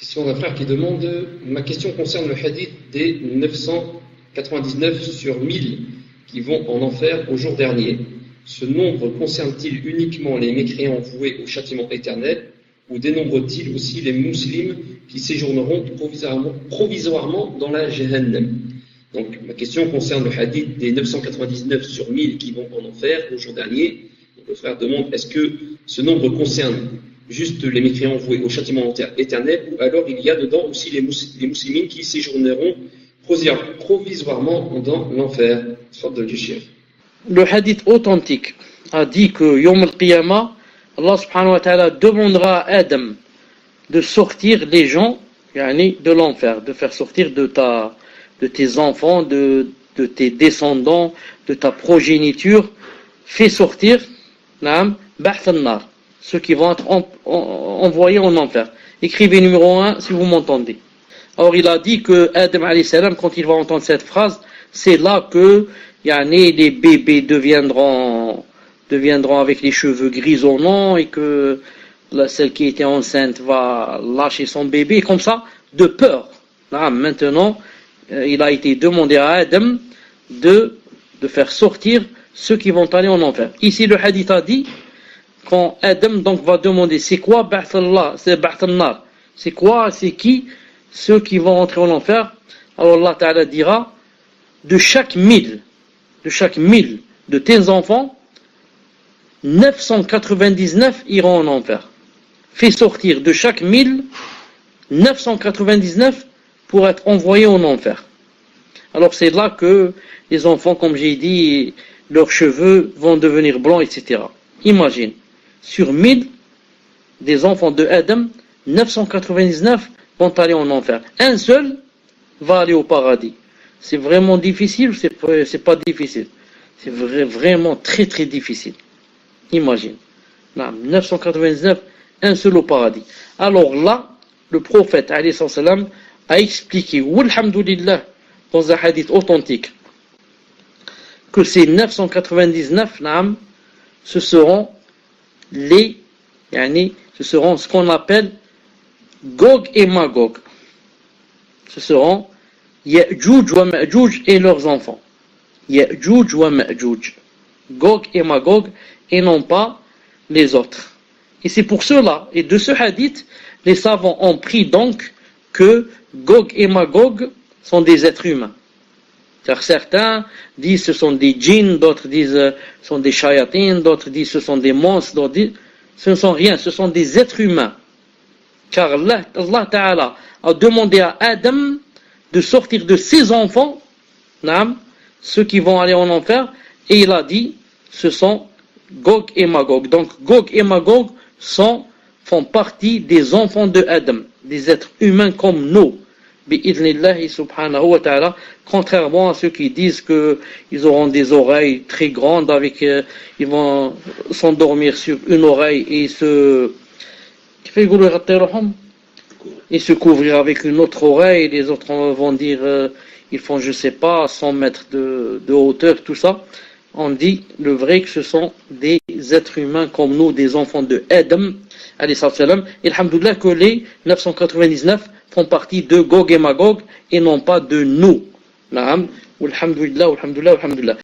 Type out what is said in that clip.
Question d'un frère qui demande: ma question concerne le hadith des 999 sur 1000 qui vont en enfer au jour dernier. Ce nombre concerne-t-il uniquement les mécréants voués au châtiment éternel ou dénombre-t-il aussi les musulmans qui séjourneront provisoirement dans la Jahannam? Donc ma question concerne le hadith des 999 sur 1000 qui vont en enfer au jour dernier. Donc, le frère demande: est-ce que ce nombre concerne juste les mécréants voués au châtiment éternel, ou alors il y a dedans aussi les musulmans qui séjourneront provisoirement dans l'enfer? Le hadith authentique a dit que Yom al-Qiyamah, Allah subhanahu wa ta'ala demandera à Adam de sortir les gens de l'enfer, de faire sortir de tes enfants, de tes descendants, de ta progéniture, fais sortir Ba'th al-Nar, ceux qui vont être envoyés en enfer. Écrivez numéro 1 si vous m'entendez. Alors il a dit que Adam alayhi salam, quand il va entendre cette phrase, c'est là que les bébés deviendront avec les cheveux grisonnants et que celle qui était enceinte va lâcher son bébé, comme ça, de peur. Maintenant, il a été demandé à Adam de faire sortir ceux qui vont aller en enfer. Ici, le hadith a dit, quand Adam donc va demander c'est quoi Ba'th al-Nar, c'est qui ceux qui vont entrer en enfer, alors Allah Ta'ala dira: de chaque 1000 de tes enfants, 999 iront en enfer. Fais sortir de chaque 1000 999 pour être envoyés en enfer. Alors c'est là que les enfants, comme j'ai dit, leurs cheveux vont devenir blancs, etc. Imagine, sur 1000 des enfants de Adam, 999 vont aller en enfer. Un seul va aller au paradis. C'est vraiment difficile ou c'est pas difficile? C'est vraiment très très difficile. Imagine. 999, un seul au paradis. Alors là, le prophète alayhi salam a expliqué, walhamdulillah, dans un hadith authentique, que ces 999, ce seront ce qu'on appelle Gog et Magog. Ce seront Ya'juj wa Ma'juj et leurs enfants. Ya'juj wa Ma'juj. Gog et Magog, et non pas les autres. Et c'est pour cela, et de ce hadith, les savants ont pris donc que Gog et Magog sont des êtres humains. Car certains disent ce sont des djinns, d'autres disent ce sont des shayatines, d'autres disent ce sont des monstres, d'autres disent ce ne sont rien, ce sont des êtres humains. Car Allah Ta'ala a demandé à Adam de sortir de ses enfants, ceux qui vont aller en enfer, et il a dit, ce sont Gog et Magog. Donc Gog et Magog font partie des enfants de Adam, des êtres humains comme nous, bi'idhnillahi subhanahu wa ta'ala, contrairement à ceux qui disent qu'ils auront des oreilles très grandes, ils vont s'endormir sur une oreille et se couvrir avec une autre oreille, et les autres vont dire ils font, je sais pas, 100 mètres de hauteur, tout ça. On dit le vrai que ce sont des êtres humains comme nous, des enfants de Adam, alayhi salam, et alhamdoulilah que les 999 font partie de Gog et Magog et non pas de nous. Alhamdoulilah, alhamdoulilah, alhamdoulilah.